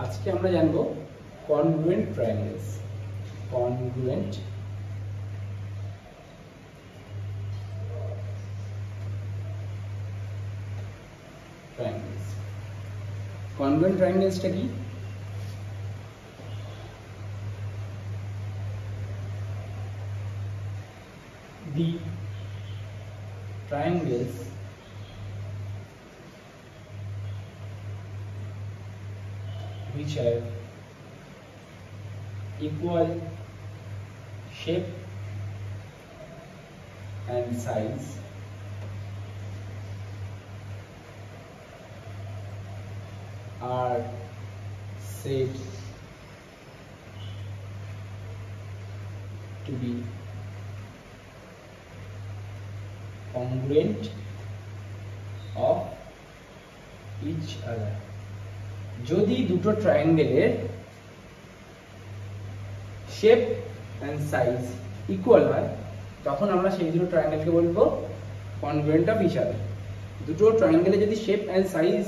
আজকে আমরা জানব congruent triangles. Congruent triangles. Congruent ট্রায়াঙ্গেলসটা কি? The triangles which have equal shape and size are said to be congruent of each other। যদি দুটো ট্রায়াঙ্গেলের শেপ এন্ড সাইজ ইকুয়াল হয় তখন আমরা সেই দুটো ট্রায়াঙ্গেলকে বলবো কনগ্রুয়েন্ট অফ ইচ আদার। দুটো ট্রায়াঙ্গেলে যদি শেপ এন্ড সাইজ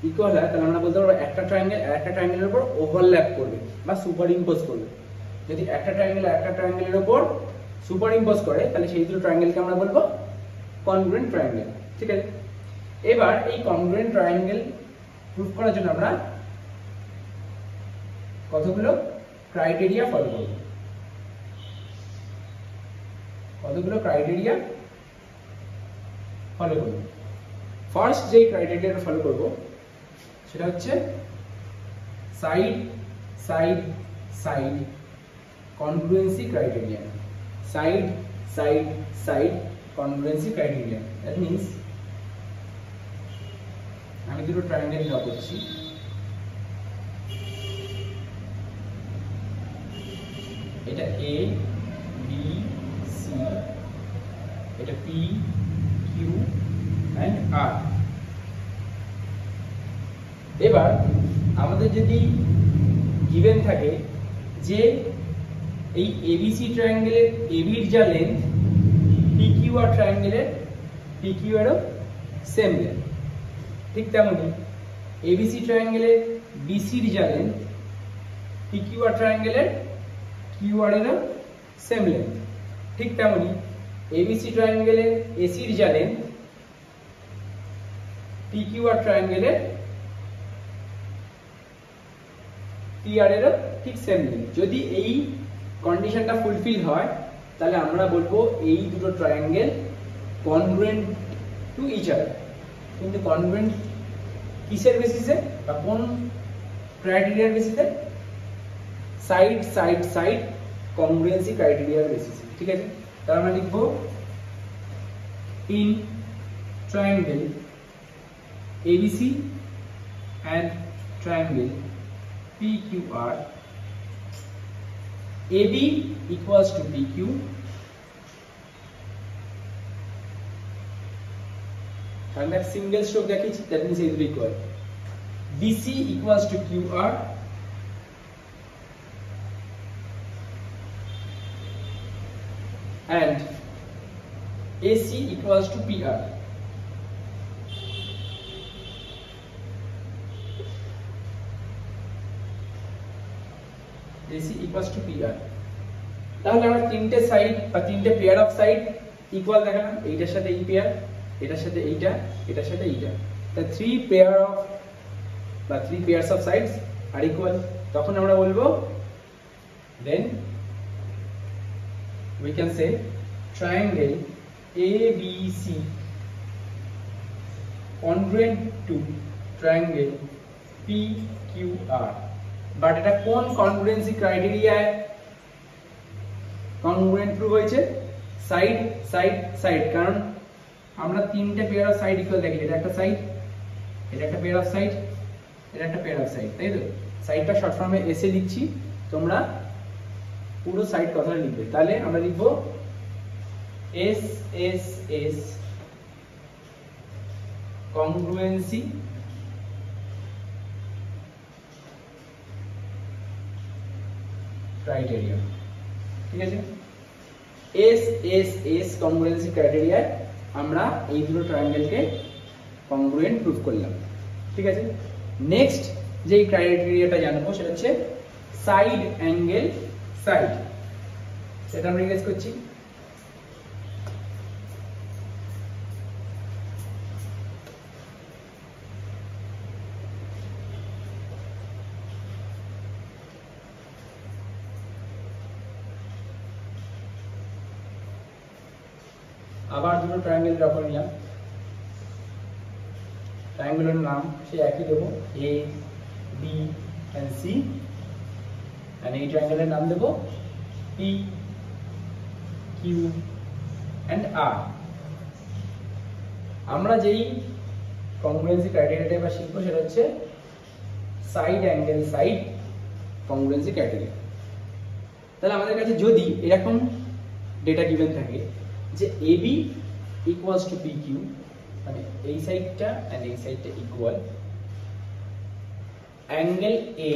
ইকুয়াল হয় তাহলে আমরা বলতে পারবো একটা ট্রায়াঙ্গেল আরেকটা ট্রায়াঙ্গেলের উপর ওভারল্যাপ করবে বা সুপার ইম্পোজ করবে। যদি একটা ট্রায়াঙ্গেল আরেকটা ট্রায়াঙ্গেলের উপর সুপার ইম্পোজ করে তাহলে সেই দুটো ট্রায়াঙ্গেলকে আমরা বলবো কনগ্রুয়েন্ট ট্রায়াঙ্গেল। ঠিক আছে, এবার এই কনগ্রুয়েন্ট ট্রায়াঙ্গেল প্রুফ করার জন্য আমরা কতগুলো ক্রাইটেরিয়া ফলো করব। ফার্স্ট যে ক্রাইটেরিয়াটা ফলো করব সেটা হচ্ছে side side side congruency criteria. Side side side congruency criteria। that means আমি দুটো ট্রায়াঙ্গেল ড্র করছি, এটা A B C, এটা P Q and R। এবার আমাদের যদি গিভেন থাকে যে এই ABC ট্রায়াঙ্গেলের AB এর যা লেন্থ PQR ট্রায়াঙ্গেলের PQR এরও সেম লেন্থ, ঠিক তেমনি ABC ট্রায়াঙ্গেলের BC এর যা লেন্থ PQR ট্রায়াঙ্গেলের QR এরও সেম লেন্থ, ঠিক তেমনি ABC ট্রায়াঙ্গেলের AC এর যা লেন্থ PQR ট্রায়াঙ্গেলের PR এরও ঠিক সেম লেন্থ। যদি এই কন্ডিশনটা ফুলফিল হয় তাহলে আমরা বলবো এই দুটো triangle congruent to each other. কিন্তু কনগ্রুয়েন্ট কিসের বেসিসে বা কোন ক্রাইটেরিয়ার বেসিসে? সাইড সাইড সাইড কনগ্রুয়েন্সি ক্রাইটেরিয়ার বেসিসে। ঠিক আছে, তাহলে আমরা লিখবো in triangle ABC and triangle PQR AB equals to PQ and that single stroke দেখিয়েছি, that means it is equal। BC equals to QR and AC equals to PR। AC equals to PR। তাহলে আমরা তিনটে side বা তিনটে pair of side equal দেখালাম, এইটার সাথে এই পেয়ার, এটার সাথে এইটা, এটার সাথে এইটা। তাহলে three pairs of sides are equal. তখন আমরা বলবো then we can say triangle ABC congruent to triangle PQR। But এটা কোন কনগ্রুয়েন্সি ক্রাইটেরিয়ায় কনগ্রুয়েন্ট প্রুভ হয়েছে? সাইড সাইড সাইড, কারণ আমরা তিনটে পেয়ার অফ সাইড ইকুয়াল দেখি। এটা একটা সাইড, এটা একটা পেয়ার অফ সাইড, এটা একটা পেয়ার অফ সাইড, তাই তো? সাইডটা শর্ট ফর্মে এসে লিখছি, তোমরা পুরো সাইড কথাটা লিখবে। তাহলে আমরা লিখবো এস এস এস কনগ্রুয়েন্সি ক্রাইটেরিয়া। ঠিক আছে, এস এস এস কনগ্রুয়েন্সি ক্রাইটেরিয়ায় আমরা এই দুটো ট্রায়াঙ্গেলকে কনগ্রুয়েন্ট প্রুফ করলাম। ঠিক আছে, নেক্সট যে ক্রাইটেরিয়াটা জানবো সেটা হচ্ছে সাইড অ্যাঙ্গেল সাইড, সেটা আমরা রিভাইজ করছি। আবার দুটো ট্রায়াঙ্গেল ড্র করে নিলাম, ট্রায়াঙ্গেলের নাম সে একই দেবো, A B and see, and এই ট্রায়াঙ্গেলের নাম দেবো পি কিউ এন্ড আর। আমরা যেই কংগ্রুয়েন্সি ক্রাইটেরিয়াটা এবার শিখবো সেটা হচ্ছে side angle side congruency criteria. তাহলে আমাদের কাছে যদি এরকম ডেটা গিভেন থাকে যে AB equals to P Q, মানে এই সাইডটা এন্ড এই সাইডটা equal, angle A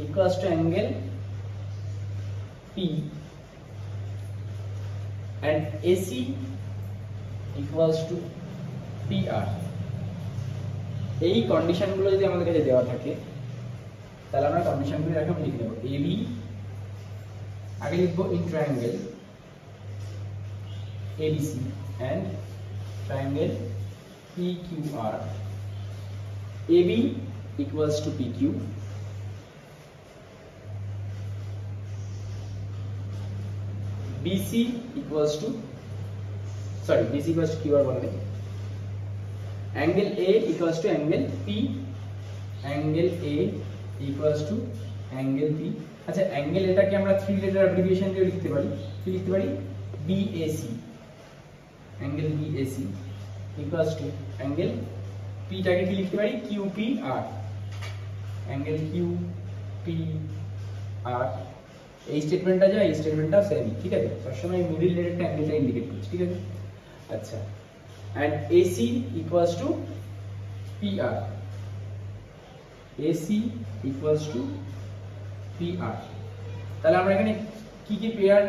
equals to angle P and AC equals to P R. এই কন্ডিশনগুলো যদি আমাদের কাছে দেওয়া থাকে তাহলে আমরা কন্ডিশনগুলো এরকম লিখে নেব, এবি আগে লিখবো in triangle ABC and triangle PQR. AB equals to PQ, BC equals to QR বলবে, angle A equals to angle P, angle A equals to angle P। আচ্ছা, angle এটাকে আমরা 3 লেটার অ্যাব্রিভিয়েশন দিয়ে লিখতে পারি, কি লিখতে পারি, BAC, angle BAC equals to angle P টাকে কি লিখতে পারি, QPR, angle QPR। এই স্টেটমেন্টটা যা, এই স্টেটমেন্টটা সেম, ঠিক আছে, সবসময় মিডল লেটারটা অ্যাঙ্গেলটা ইন্ডিকেট করছে, ঠিক আছে। আচ্ছা, and AC equals to PR, AC equals to PR। তাহলে আমরা এখানে কি কি পেয়ার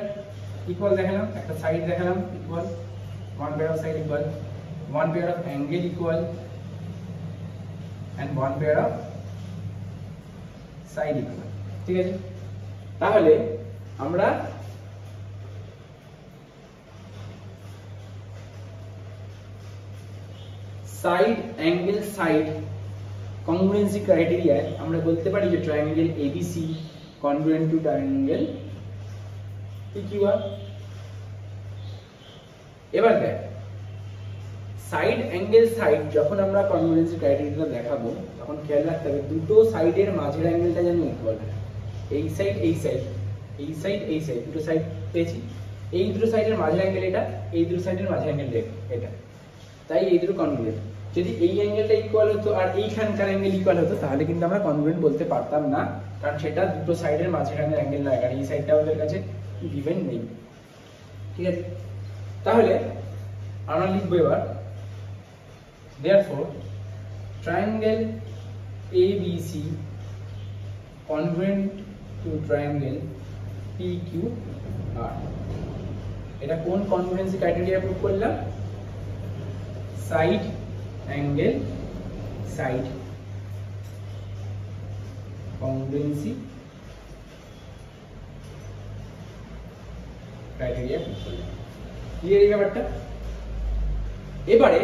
ইকুয়াল দেখালাম, একটা সাইড দেখালাম equal, one pair of side equal, one pair of angle equal and one pair of side equal, ঠিক আছে। তাহলে আমরা সাইড অ্যাঙ্গেল সাইড কংগ্রুয়েন্সি ক্রাইটেরিয়ায় আমরা বলতে পারি যে triangle ABC congruent to triangle PQR। এবার দেখ, সাইড অ্যাঙ্গেল সাইড যখন আমরা কনগ্রুয়েন্সি ক্রাইটেরিয়াটা দেখাবো তখন খেয়াল রাখতে হবে দুটো সাইডের মাঝের অ্যাঙ্গেলটা যেন ইকুয়াল হয়। এই সাইড এই সাইড, এই সাইড এই সাইড, দুটো সাইড পেয়েছি, এই দুটো সাইডের মাঝের অ্যাঙ্গেল এটা, এই দুটো সাইডের মাঝের অ্যাঙ্গেল এটা, তাই এই দুটো কনগ্রুয়েন্ট। যদি এই অ্যাঙ্গেলটা ইকুয়াল হতো আর এইখানকার অ্যাঙ্গেল ইকুয়াল হতো তাহলে কিন্তু আমরা কনগ্রুয়েন্ট বলতে পারতাম না, কারণ সেটা দুটো সাইডের মাঝখানের অ্যাঙ্গেল নয়, কারণ এই সাইডটা আমাদের কাছে গিভেন নেই, ঠিক আছে। তাহলে আমরা লিখবো এবার, therefore triangle ABC congruent to triangle PQR। এটা কোন কনগ্রুয়েন্সি ক্রাইটেরিয়া প্রুভ করলাম, side angle side congruency criteria prove করলাম। ক্লিয়ার এই ব্যাপারটা? এবারে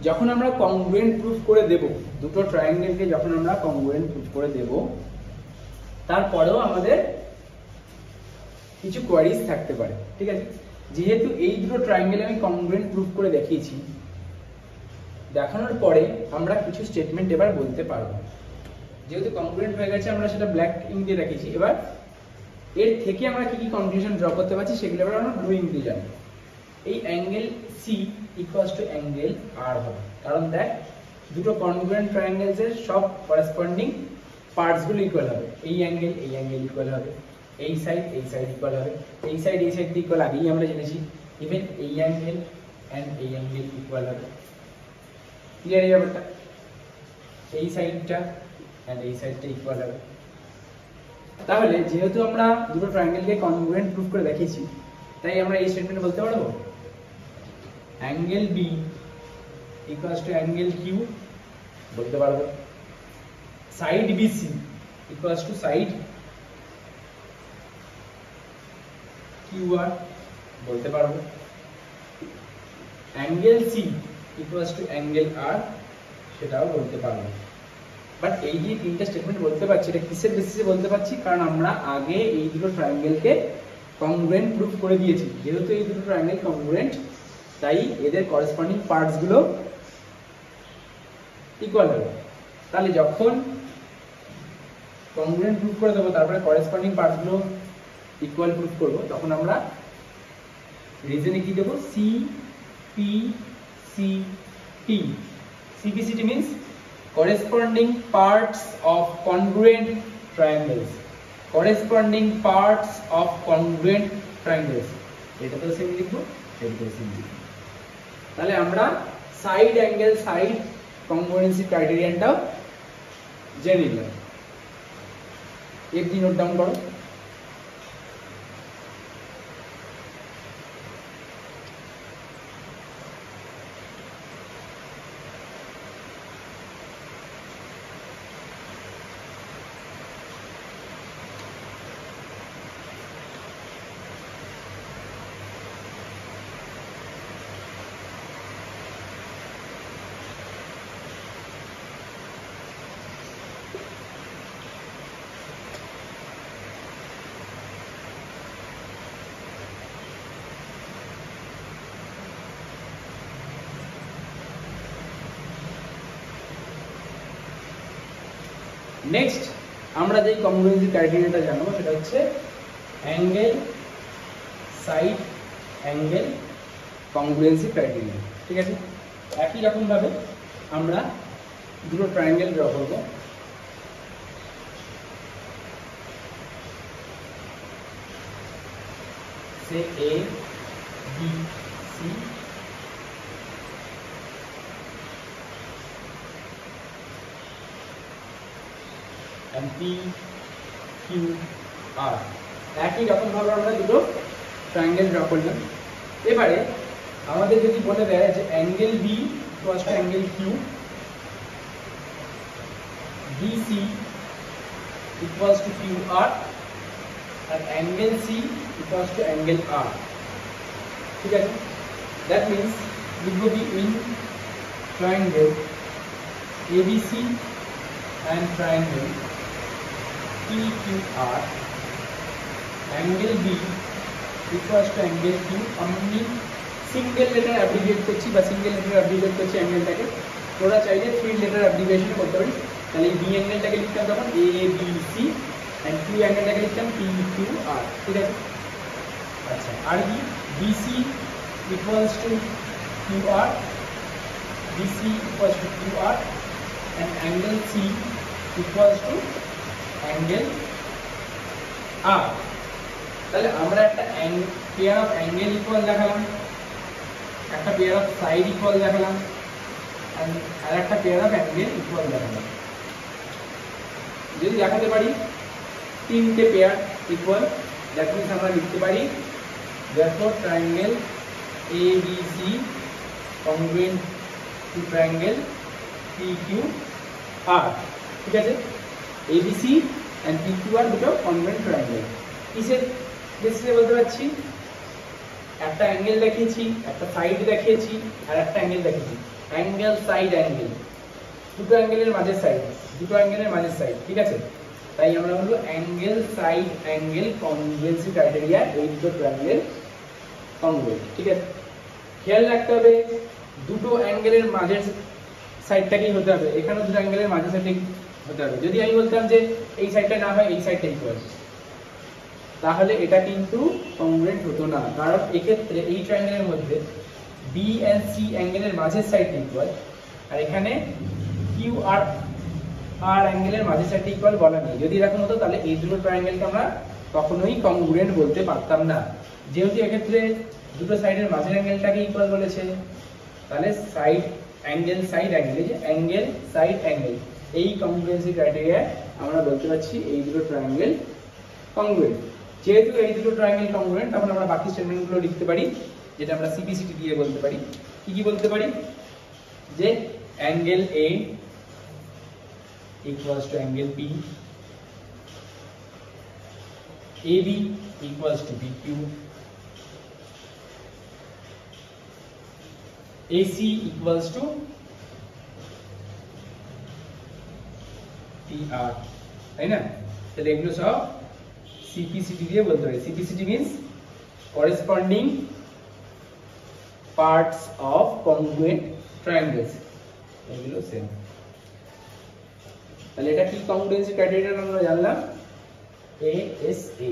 যখন আমরা কংগ্রুয়েন্ট প্রুফ করে দেব, দুটো ট্রায়াঙ্গেলকে যখন আমরা কংগ্রুয়েন্ট প্রুফ করে দেব, তারপরেও আমাদের কিছু কোয়ারিজ থাকতে পারে, ঠিক আছে। যেহেতু এই দুটো ট্রায়াঙ্গেল আমি কংগ্রুয়েন্ট প্রুফ করে দেখিয়েছি, দেখানোর পরে আমরা কিছু স্টেটমেন্ট এবার বলতে পারবো। যেহেতু কংগ্রুয়েন্ট হয়ে গেছে, আমরা সেটা ব্ল্যাক ইঙ্ক দিয়ে দেখিয়েছি, এবার এর থেকে আমরা কি কি কনক্লুশন ড্র করতে পারছি সেগুলো এবার আমরা ব্লু ইঙ্ক দিয়ে জানবো। এই angle C equals to angle R হবে, কারণ দেখ দুটো কনগ্রুয়েন্ট ট্রায়াঙ্গেলস এর সব করেসপন্ডিং পার্টস গুলো ইকুয়াল হবে। এই অ্যাঙ্গেল ইকুয়াল হবে, এই সাইড ইকুয়াল হবে, এই সাইড ইকুয়াল আগেই আমরা জেনেছি। ইভেন এই অ্যাঙ্গেল এন্ড এই অ্যাঙ্গেল ইকুয়াল হবে। ক্লিয়ার এই ব্যাপারটা? এই সাইডটা এন্ড এই সাইডটা ইকুয়াল হবে। তাহলে যেহেতু আমরা দুটো ট্রায়াঙ্গেলকে কনগ্রুয়েন্ট প্রুফ করে দেখিয়েছি, তাই আমরা এই স্টেটমেন্ট বলতে পারবো angle B equals to angle Q বলতে পারবো। Side BC equals to side QR বলতে পারবো। Angle C equals to angle R সেটাও বলতে পারবো। বাট এই যে তিনটা স্টেটমেন্ট বলতে পারছি, এটা কিসের বেসিসে বলতে পারছি? কারণ আমরা আগে এই দুটো ট্রায়াঙ্গেলকে কংগ্রুয়েন্ট প্রুফ করে দিয়েছি। যেহেতু এই দুটো ট্রায়াঙ্গেল কংগ্রুয়েন্ট, তাই এদের করেসপন্ডিং পার্টস গুলো ইকুয়াল হবে। তাহলে যখন কংগ্রুয়েন্ট প্রুফ করে দেবো, তারপরে করেসপন্ডিং পার্টস গুলো ইকুয়াল প্রুফ করব, তখন আমরা রিজনে কি দেবো? C P C T. CPCT means corresponding parts of congruent triangles. Corresponding parts of congruent triangles. এটা তো সেম লিখবো, এটা তো সেম লিখবো। তাহলে আমরা সাইড অ্যাঙ্গেল সাইড কংগ্রুয়েন্সি ক্রাইটেরিয়ানটাও জেনে নিলাম। FD নোট ডাউন করো। নেক্সট আমরা যেই কংগ্রুয়েন্সি ক্রাইটেরিয়াটা জানবো সেটা হচ্ছে angle side angle congruency criteria. ঠিক আছে, একই রকম ভাবে আমরা দুটো ট্রায়াঙ্গেল ড্র করব। Say A B C, P Q R। একই রকম ভাবে আমরা দুটো ট্রায়াঙ্গেল ড্র করলাম। এবারে আমাদের যদি বলে দেয় যে angle B equals to angle Q, BC equals to QR আর angle C equals to angle R। ঠিক আছে, দ্যাট মিন্স লিখব কি in triangle ABC and triangle PQR, angle B equals to angle Q। আমি সিঙ্গেল লেটার অ্যাব্রিভিয়েট করছি বা single letter অ্যাব্রিভিয়েট করছি অ্যাঙ্গেলটাকে। তোরা চাইলে 3 লেটার অ্যাব্রিভিয়েশন করতে পারিস। তাহলে এই B অ্যাঙ্গেলটাকে লিখতাম তখন ABC and Q অ্যাঙ্গেলটাকে লিখতাম PQR। ঠিক আছে, আচ্ছা আর কি BC equals to QR, BC equals to QR and angle C equals to angle R। তাহলে আমরা একটা পেয়ার অফ অ্যাঙ্গেল ইকুয়াল দেখালাম, একটা পেয়ার অফ সাইড ইকুয়াল দেখালাম, আর একটা পেয়ার অফ অ্যাঙ্গেল ইকুয়াল দেখালাম। যদি দেখাতে পারি তিনটে পেয়ার ইকুয়াল, দ্যাট মিন্স আমরা লিখতে পারি therefore triangle ABC congruent to triangle PQR। ঠিক আছে, ABC and PQR দুটো কনগ্রুয়েন্ট ট্রায়াঙ্গেল। কিসের বেসিসে বলতে পারছি? একটা অ্যাঙ্গেল দেখিয়েছি, একটা সাইড দেখিয়েছি, আর একটা অ্যাঙ্গেল দেখিয়েছি। অ্যাঙ্গেল সাইড অ্যাঙ্গেল, দুটো অ্যাঙ্গেলের মাঝের সাইড, দুটো অ্যাঙ্গেলের মাঝের সাইড। ঠিক আছে, তাই আমরা বলবো অ্যাঙ্গেল সাইড অ্যাঙ্গেল কনগ্রুয়েন্সি ক্রাইটেরিয়া, এই দুটো ট্রায়াঙ্গেল কনগ্রুয়েন্ট। ঠিক আছে, খেয়াল রাখতে হবে দুটো অ্যাঙ্গেলের মাঝের সাইডটাকেই হতে হবে, এখানেও দুটো অ্যাঙ্গেলের মাঝের সাইডে হতে হবে। যদি আমি বলতাম যে এই সাইডটা না হয় এই সাইডটা ইকুয়াল, তাহলে এটা কিন্তু কংগ্রুয়েন্ট হতো না। কারণ এক্ষেত্রে এই ট্রায়াঙ্গেলের মধ্যে বি এন্ড সি অ্যাঙ্গেলের মাঝের সাইডটা ইকুয়াল, আর এখানে কিউ আর আর অ্যাঙ্গেলের মাঝের সাইডটা ইকুয়াল বলা নেই। যদি এরকম হতো তাহলে এই দুটো ট্রায়াঙ্গেলকে আমরা কখনোই কংগ্রুয়েন্ট বলতে পারতাম না। যেহেতু এক্ষেত্রে দুটো সাইডের মাঝের অ্যাঙ্গেলটাকে ইকুয়াল বলেছে, তাহলে সাইড অ্যাঙ্গেল সাইড অ্যাঙ্গেল, এই যে অ্যাঙ্গেল সাইড অ্যাঙ্গেল, এই কংগ্রুয়েন্সি ক্রাইটেরিয়া আমরা বলতে পারছি এই দুটো ট্রায়াঙ্গেল কংগ্রুয়েন্ট। যেহেতু এই দুটো ট্রায়াঙ্গেল কংগ্রুয়েন্ট, তখন আমরা বাকি স্টেটমেন্টগুলো লিখতে পারি, যেটা আমরা CPCT দিয়ে বলতে পারি। কি কি বলতে পারি? যে angle A equals to angle P, AB equals to PQ, AC equals to PR, তাই না? তাহলে এগুলো সব CPCT দিয়ে বলতে পারি। CPCT means corresponding parts of congruent triangles, এগুলো সেম। তাহলে এটা কি কংগ্রুয়েন্সি ক্রাইটেরিয়া আমরা জানলাম, ASA।